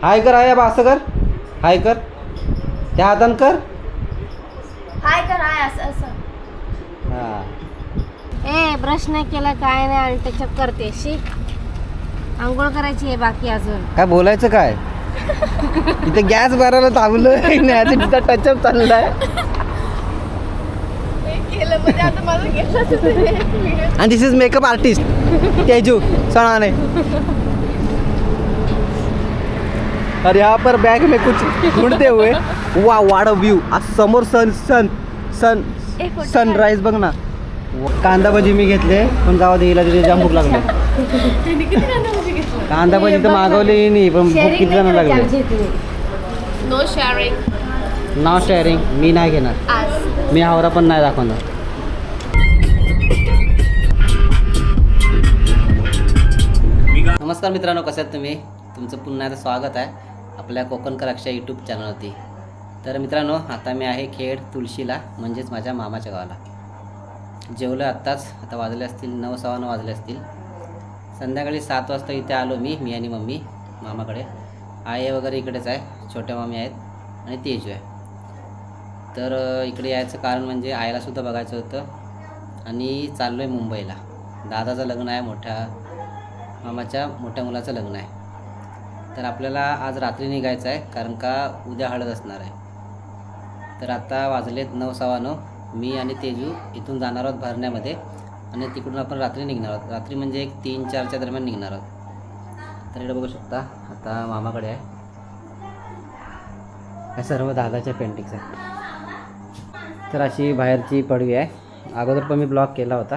हाय कर, हाय असं कर, हाय कर, त्या हातान कर. हाय कर, हाय असं असं. हा ए ब्रश नाही केला काय नाही आणि टचअप करते शी. आंघोळ करायची आहे बाकी अजून. काय बोलायचं काय? इथे गॅस भरायला थांबलोय तिचा टचअप चाललाय केलं म्हणजे आता माझं केलं. आणि दिस इज मेकअप आर्टिस्ट तेजू सणाने. और यहाँ पर बैग में कुछ ढूंढते हुए वाह वाड़ व्यू आज समोर सन सन सन सनराईज बघ ना. कांदा भजी मी घेतले पण गावात येईल तिथे जाम भूक लागली. कांदा भजी तर मागवली नाही पण भूक किती जण लागले. No sharing. नाव शेअरिंग मी नाही घेणार. आज मी हावरा पण नाही दाखवणार. नमस्कार मित्रांनो, कसे आहेत तुम्ही? तुमचं पुन्हा एकदा स्वागत आहे आपल्या कोकणकर अक्षय यूट्यूब चॅनलवरती. तर मित्रांनो, आता मी आहे खेड तुळशीला, म्हणजेच माझ्या मामाच्या गावाला. जेवलं आत्ताच, आता वाजले असतील 9:15 वाजले असतील. संध्याकाळी 7 वाजता इथे आलो मी आणि मम्मी मामाकडे. आई वगैरे इकडेच आहे, छोट्या मामी आहेत आणि तेजू आहे. तर इकडे यायचं कारण म्हणजे आईलासुद्धा बघायचं होतं आणि चाललो आहे मुंबईला. दादाचं लग्न आहे, मोठ्या मामाच्या मोठ्या मुलाचं लग्न आहे. तर आपल्याला आज रात्री निघायचं आहे कारण का उद्या हळद असणार आहे. तर आता वाजलेत 9:15. मी आणि तेजू इथून जाणार आहोत भरण्यामध्ये आणि तिकडून आपण रात्री निघणार आहोत. रात्री म्हणजे एक 3-4च्या दरम्यान निघणार आहोत. तर इकडे बघू शकता आता मामाकडे आहे. हे सर्व दादाच्या पेंटिंग्स आहेत. तर अशी बाहेरची पडवी आहे. अगोदर पण मी ब्लॉग केला होता.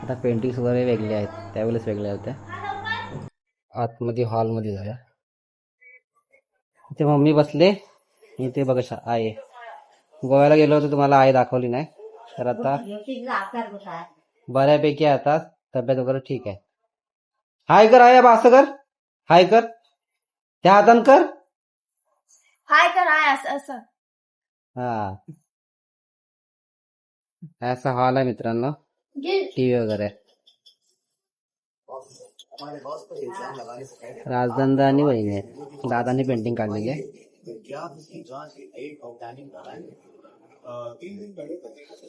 आता पेंटिंग्स वगैरे वेगळे आहेत, त्यावेळेस वेगळ्या होत्या. आतमध्ये हॉलमध्ये जाऊया. इथे मम्मी बसले. इथे बघा आई. गोव्याला गेलो होतो, तुम्हाला आई दाखवली नाही. तर आता बऱ्यापैकी आता तब्येत वगैरे ठीक आहे. हाय कर, हाय असं कर, हाय कर, त्या हातान कर. हाय कर, हाय असं असं. हा असा हॉल आहे मित्रांनो. टीव्ही वगैरे आहे. राजदादा आणि वहिनी आहेत. दादानी पेंटिंग काढलेली आहे.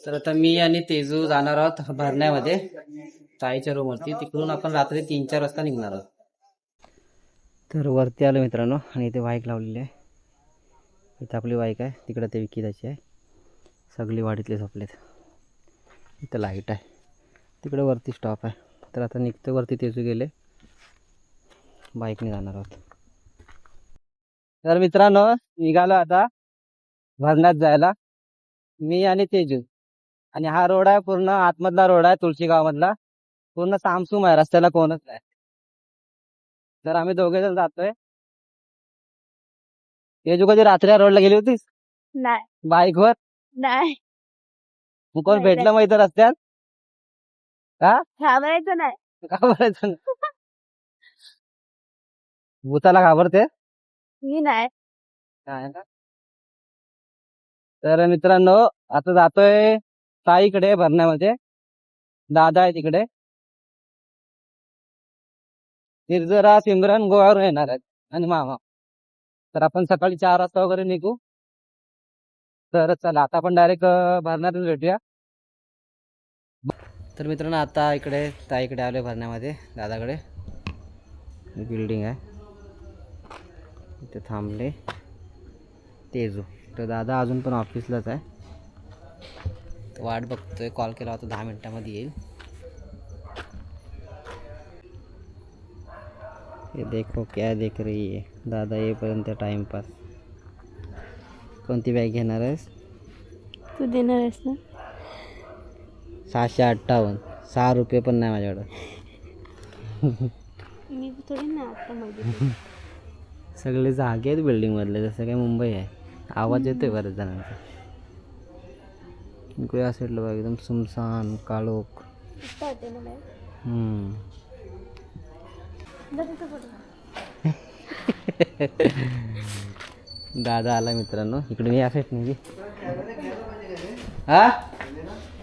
तर आता मी आणि तेजू जाणार आहोत भरण्यामध्ये ताईच्या रूमवरती. तिकडून आपण रात्री 3-4 वाजता निघणार आहोत. तर वरती आलो मित्रांनो आणि इथे बाईक लावलेली आहे. इथं आपली बाईक आहे, तिकडे ते विकिताची आहे. सगळी वाडीतले झोपलेत. इथं लाईट आहे, तिकडे वरती स्टॉप आहे. तर आता निघतो वरती. तेजू गेले, बाईकने जाणार आहोत. तर मित्रांनो, निघालो आता भरण्यात जायला मी आणि तेजू. आणि हा रोड आहे पूर्ण आतमधला रोड आहे, तुळशी गावामधला. पूर्ण सामसूम आहे, रस्त्याला कोणच नाही. तर आम्ही दोघे जण जातोय. तेजू कधी रात्री रोडला गेली होतीस नाही बाईकवर? नाही मग कोण भेटलं माहिती रस्त्यात का? घाबरायचं नाही. का बोलायचं ना? भूताला घाबरते मी नाही. काय ना. तर मित्रांनो, आता जातोय ताईकडे भरण्यामध्ये. दादा आहे तिकडे. निर्जरा सिमरन गोव्यावरून येणार आहेत आणि मामा. तर आपण सकाळी 4 वाजता वगैरे निघू. तर चला आता आपण डायरेक्ट भरण्यातच भेटूया. तर मित्रांनो, आता इकडे ताईकडे आलोय भरण्यामध्ये, दादाकडे. बिल्डिंग आहे, इथे थांबले तेजू. तर दादा अजून पण ऑफिसलाच आहे, वाट बघतोय. कॉल केला होता, 10 मिनिटामध्ये येईल. ये देखो क्या देख रही है. दादा येईपर्यंत टाइमपास. कोणती बॅग घेणार आहेस? तू देणार आहेस ना? 658. 6 रुपये पण नाही माझ्याकडं. मी थोडी ना आता मागितलं. सगळे जागे आहेत बिल्डिंग मधले, जसं काय मुंबई आहे. आवाज येतोय बऱ्याच जणांचा. इकडे असेल बघ, एकदम सुमसान काळोख. दादा आला मित्रांनो. इकडे मी असेच नाही. हा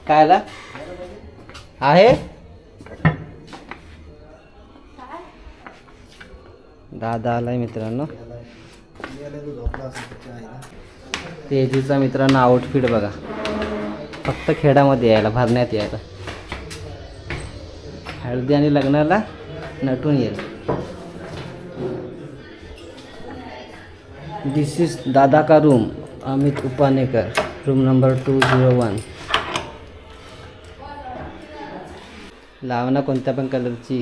काय आला आहे? दादा आलाय मित्रांनो. तेजीचा मित्रांनो आउटफिट बघा, फक्त खेळामध्ये यायला, भरण्यात यायला. हळदी आणि लग्नाला नटून येईल. दिस इज दादा का रूम, अमित उपानेकर, रूम नंबर 201. लावणं कोणत्या पण कलरची.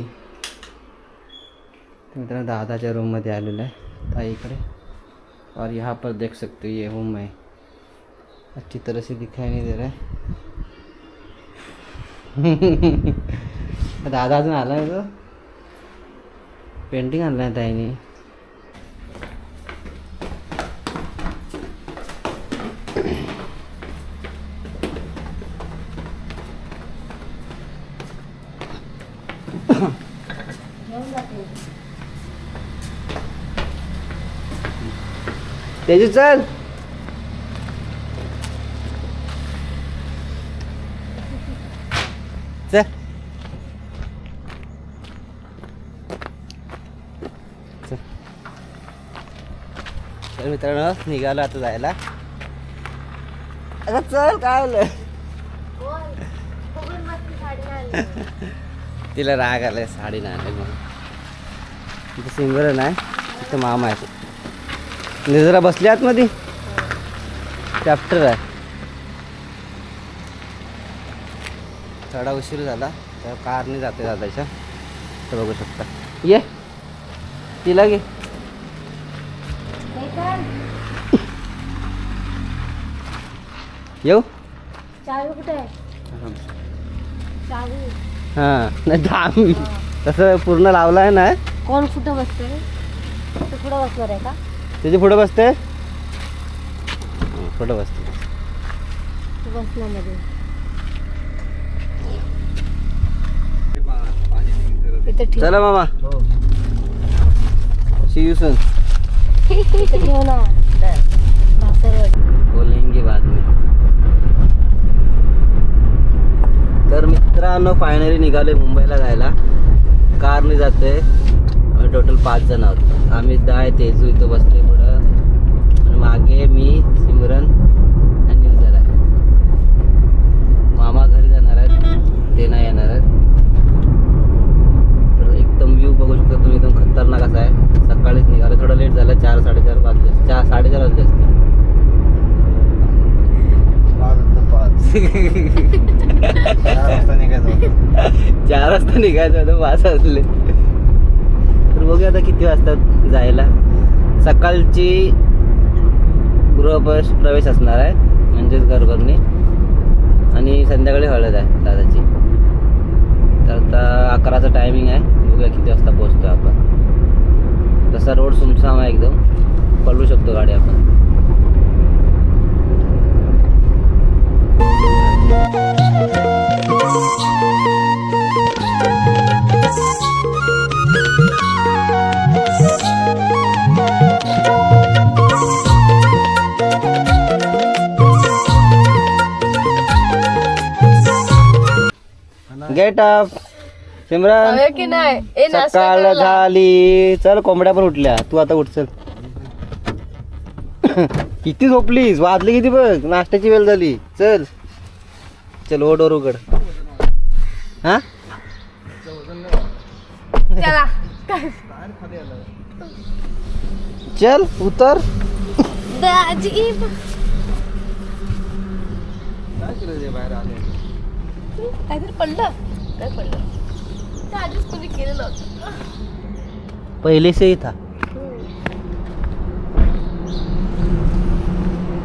मित्रांनो दादाच्या रूममध्ये आलेलं आहे ताईकडे. और यहाँ पर देख सकते हो ये रूम है, अच्छी तरह से दिखाई नहीं दे रहा है. दादा अजून आला आहे तो. पेंटिंग आणलं आहे ताईने. तेजू चल. चल तर मित्रांनो निघालो आता जायला. अगं चल काय आलं. तिला राग आलाय साडी नाही आली म्हणून. तिथं सिंगल नाही, तिथं मामा आहे. जरा बसली आतमध्ये, चॅप्टर आहे. थोडा उशीर झाला तर कारने जाते दादाच्या. तर बघू शकता. ये तिला घे. येऊ. चावी कुठे आहे? चावी हां नाही दहा तसं पूर्ण लावलं आहे ना. कोण कुठं बसते? तू कुठं बसणार आहे का? त्याची पुढं बसते, पुढं बसते. तू बसण्यामध्ये इथं ठेव. चला मामा, सी यू सून. इथं ठेव ना. भाकरवडी. बोलेंगे बाद में. तर मित्रांनो फायनली निघाले मुंबईला जायला. कारने जाते. टोटल 5 जण आहोत. अमित आहे, तेजू इथं बसले पुढं, आणि मागे मी, सिमरन आणि निर्जल आहे. मामा घरी जाणार आहेत, ते नाही येणार आहेत. तर एकदम व्ह्यू बघू शकता तुम्ही, एकदम खतरनाक असा आहे. सकाळीच निघाले, थोडं लेट झालं. 4-4:30 वाजले, 4-4:30 वाजले असते. 4 वाजता निघायचं होतं, 5 वाजले. तर बघूया आता किती वाजतात जायला. सकाळची गृहप्रवेश असणार आहे, म्हणजेच घरभरणी, आणि संध्याकाळी हळद आहे दादाची. तर आता 11चं टायमिंग आहे. बघूया किती वाजता पोहोचतो आपण. तसा रोड सुमसाम आहे एकदम, पळवू शकतो गाडी आपण. Get up Simran. की नाही? सकाळ झाली. चल कोंबड्या पण उठल्या. तू आता उठ चल. किती झोपलीस? वाजले किती बघ. नाश्त्याची वेळ झाली. चल चल ओढ उघड. हा चला. चल उतर. दाजी काहीतरी पडलं. काय पडलं? ते आधीच कोणी केलेलं होतं. पहिले से ही था.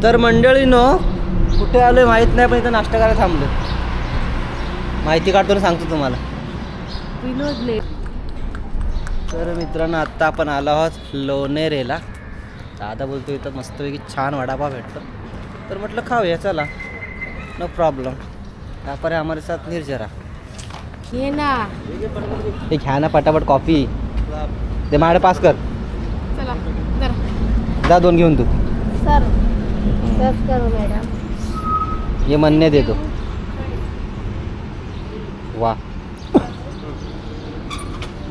तर मंडळीनो कुठे आलोय माहित नाही, पण इथं नाश्ता करायला थांबलो. माहिती काढतो सांगतो तुम्हाला. विनोदले. तर मित्रांनो आत्ता आपण आलो आहोत लोणेरेला. दादा बोलतो इथं मस्तपैकी छान वडापाव भेटतो. तर म्हटलं खाऊया चला, नो प्रॉब्लेम. यहाँ पर है हमारे साथ निर्जरा. ये ना. ते घ्या ना पटापट कॉफी. ते माझ्या पास कर. चला जरा. जा 2 घेऊन तू. सर सर्व करू मॅडम. ये म्हणणे देतो. वाह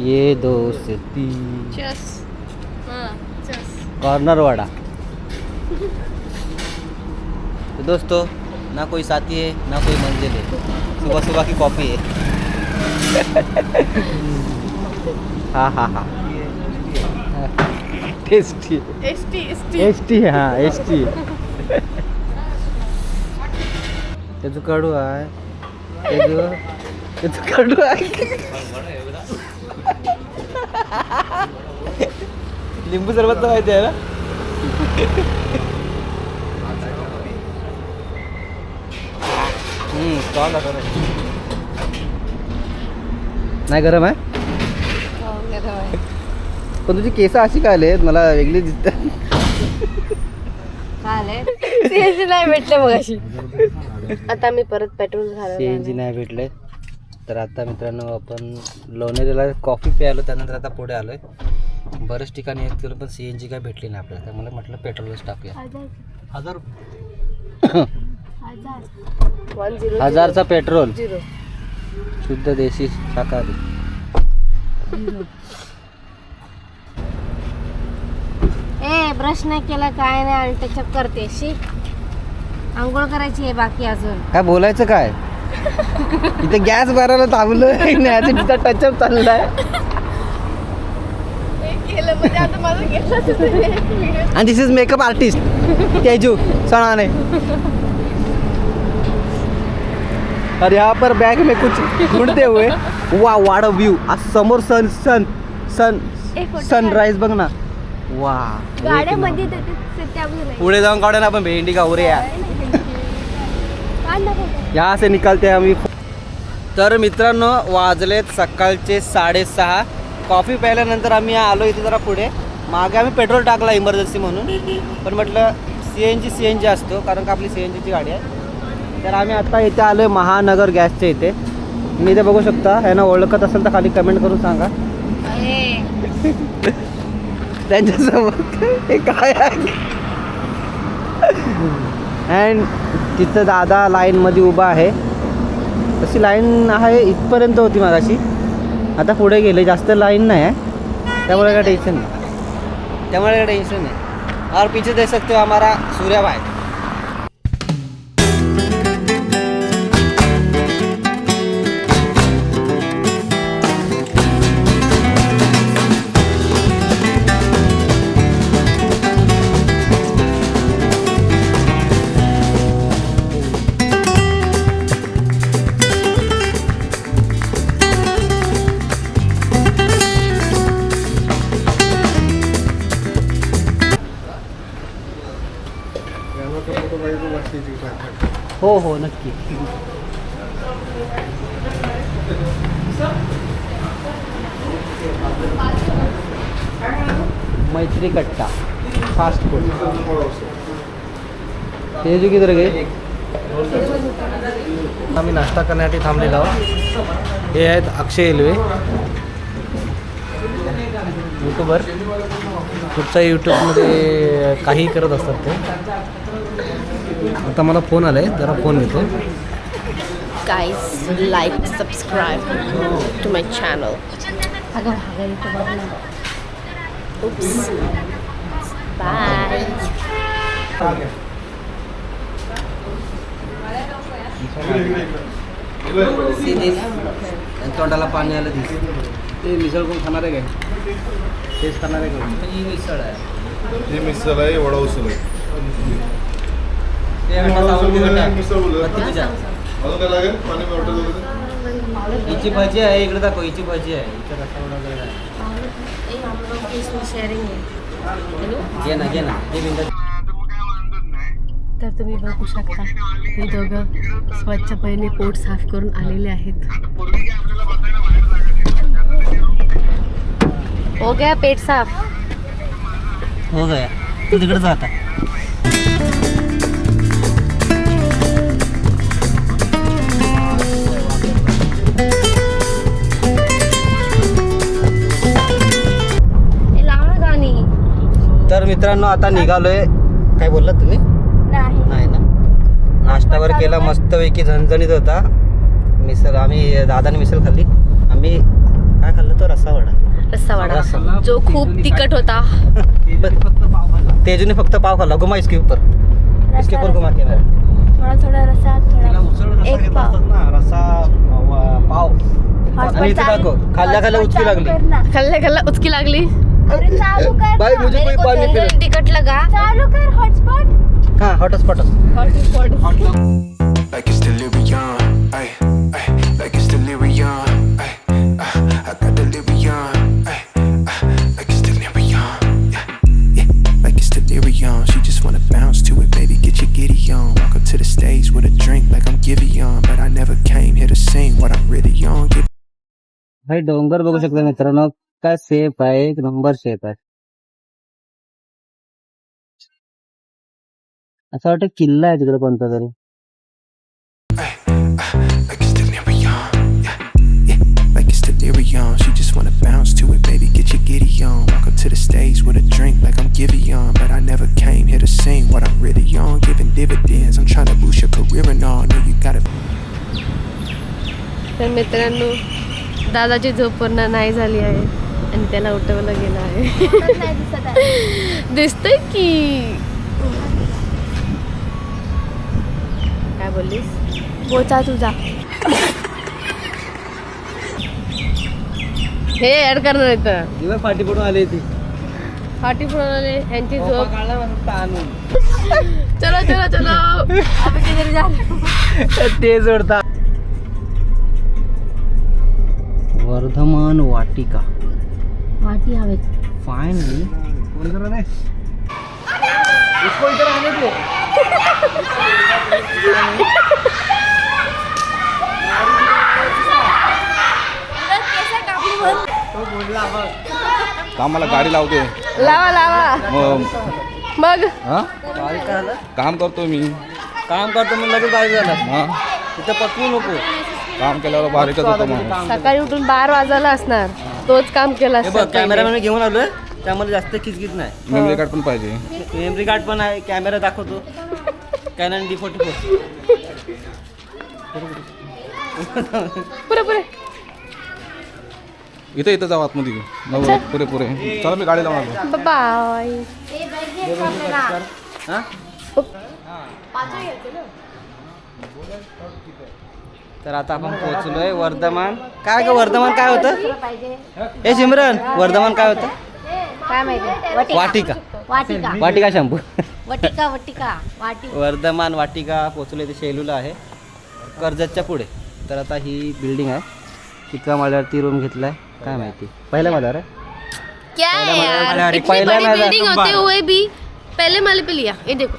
ये 2 से 3. चस. कॉर्नर वड़ा। तो दोस्तों ना कोई साथी है ना कोई मंजिल है, सुबह सुबह की कॉफ़ी है। हाँ हाँ हाँ टेस्टी एसटी है, हाँ एसटी है। त्याचं कडू आहे, त्याचं कडू आहे। लिंबू सरबत तर माहिती आहे ना? स्ट्रॉंग असं नाही, गरम आहे पण तुझी केस अशी काय आले, मला वेगळी दिसतात। सीएनजी नाही भेटले मग अशी। आता मी परत पेट्रोल सीएनजी नाही भेटले, तर आता मित्रांनो आपण लोणेरेला कॉफी प्यायलो, त्यानंतर आता पुढे आलोय। बरेच ठिकाणी येत गेलो पण सीएनजी काय भेटली नाही आपल्याला, त्यामुळे म्हटलं पेट्रोलच टाकूया। 1000 रुपये 1000चा पेट्रोल, शुद्ध देशी शाकाहारी। ए ब्रश नाही केला काय नाही, आणि टचअप करते शी। आंघोळ करायची आहे बाकी अजून। काय बोलायचं काय, इथे गॅस भरायला थांबलोय, नाही तिचा टचअप चाललाय। And this is makeup artist Teju सनाने। और यहाँ पर बैग में कुछ ढूंढते हुए, वाह वाट व्यू, आज समोर सनराइज बघ ना, वाह। गाड्यामध्ये पुढे जाऊन काढूया ना आपण भेंडी का उरे यार, यहाँ से निकलते हैं आम्ही। तर मित्रांनो वाजलेत सकाळचे 6:30। कॉफी प्यायल्यानंतर आम्ही आलो इथे जरा पुढे, मागे आम्ही पेट्रोल टाकला इमर्जन्सी म्हणून, पण म्हटलं सीएनजी असतो कारण का आपली सीएनजीची गाडी आहे। तर आम्ही आता इथे आलो आहे महानगर गॅसच्या इथे। मी इथे बघू शकता, ह्यांना ओळखत असेल तर खाली कमेंट करून सांगा। त्यांच्यासमोर हे काय आहे, अँड तिथं दादा लाईनमध्ये उभा आहे। तशी लाईन आहे इथपर्यंत होती मगाशी, आता पुढे गेले, जास्त लाईन नाही आहे, त्यामुळे काय टेन्शन नहीं। और पीछे देख सकते हो हमारा सूर्या भाई। हो हो नक्की। मैत्री कट्टा फास्ट फूड। तेजू किधर गए? आम्ही नाश्ता करण्यासाठी थांबलेलो आहोत। हे आहेत अक्षय इल्वे, यूट्यूबर, कुठच्या यूट्यूबमध्ये काही करत असतात ते। आता मला फोन आलाय, जरा फोन घेतो। Guys like subscribe to my channel. अगं उप्स बाय। तोंडाला पाणी आलं दिस। ते मिसळ कोण खाणार आहे काय? तेच खाणार आहे का? ही मिसळ आहे, हे मिसळ आहे, वडा उसळ आहे। हिची भाजी आहे, इकडे दाखव, हिची भाजी आहे, इकडे रस्सा वगैरे आहे। घे ना हे बिंदा। तर तुम्ही बघू शकता हे दोघं स्वच्छपणे पोट साफ करून आलेले आहेत। हो गया पेट साफ, हो गया, तू तिकडे जाता। तर मित्रांनो आता निघालोय। काय बोललात तुम्ही? नाही ना, नाश्तावर केला मस्तपैकी, झणझणीत होता मिसळ। आम्ही दादाने मिसळ खाल्ली, आम्ही काय खाल्लं तो रस्सा वडा। रस्सा वडा जो खूप तिखट होता. तेजूने फक्त पाव खाल्ला. घुमा इसके ऊपर घुमा के थोडा थोडा रस्सा थोडा एक पाव पाव आणि इथे दाखव. खाल्ल्या उचकी लागली. खाल्ल्या उचकी लागली. भाई मुझे कोई पानी पिला. तिखट लगा. चालू कर हॉटस्पॉट. हाँ hotspot. Like it's delirium, ay, ay, like it's delirium, ay, I got delirium, ay, like it's delirium, yeah, like it's delirium. She just wanna bounce to it, baby, get your giddy on. Walk up to the stage with a drink like I'm Giveon, but I never came here to sing what I'm really on. भाई डोंगर बघू शकता मित्रांनो. काय shape आहे. एक number shape आहे. असं वाटतं किल्ला आहे तिकडे कोणता तरी. Like it's delirium, yeah, yeah, like it's delirium. She just wanna bounce to it, baby, get your giddy on. Walk up to the stage with a drink like I'm Giveon, but I never came here to sing what I'm really on. Giving dividends, I'm trying to boost your career and all. No, you gotta. तर मित्रांनो दादाची झोप पूर्ण नाही झाली आहे आणि त्याला उठवलं गेलं आहे. दिसतंय की. काय बोललीस. पोचा तुझा हे ऍड करणार इथं. फाटी पडून आली ती. फाटी फोडून आले यांची झोप. चलो चलो चलो आपण किती झालं. ते जोडता. वर्धमान वाटिका वाटी हवेत. फायनली. कामाला गाडी लावते. लावा लावा मग. काम करतो मी. काम करतो मी लगेच बारीक झाला. हा तिथं पचवू नको. काम केल्यावर बारीकच होतो माणूस. सकाळी उठून 12 वाजायला असणार. तोच काम केला हे बघ कॅमेरामॅन घेऊन आलोय त्यामुळे जास्त खिचखिच नाही. मेमरी कार्ड पण पाहिजे. मेमरी कार्ड पण आहे. कॅमेरा दाखवतो. Canon D44. पुरे पुरे इथे इथं जाऊ आतमध्ये. पुरे पुरे चला मी गाडी लावणार. बाय. हा तर आता आपण पोहोचलोय वर्धमान. काय ग वर्धमान काय होतं. हे सिमरन वर्धमान काय होतं. काय माहिती. वाटिका. वाटिका वाटिका शॅम्पू. वटिका वटिका वाटी. वर्धमान वाटिका पोचलो. इथे शेलूला आहे कर्जतच्या पुढे. तर आता ही बिल्डिंग आहे. कितव्या माळ्यावरती रूम घेतलाय काय माहिती. पहिल्या माळ्यावर आहे. क्या है यार इतनी पहला बड़ी मैं बिल्डिंग रखूंगा। होते हुए भी पहले माले पे लिया. ये देखो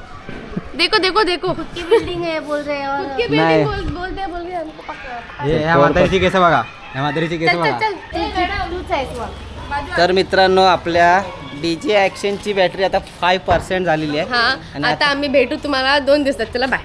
देखो देखो देखो. खुद की बिल्डिंग है बोल रहे हो. खुद की नहीं. बिल्डिंग बोलते हमको पकड़. ह्या म्हातारीची केस बघा. ह्या म्हातारीची केस चल बघा. चल चल तूच आहेस मग. तर मित्रांनो आपल्या DJ ॲक्शनची बॅटरी आता 5% झालेली आहे. हा आणि आता आम्ही भेटू तुम्हाला 2 दिवसात. चला बाय.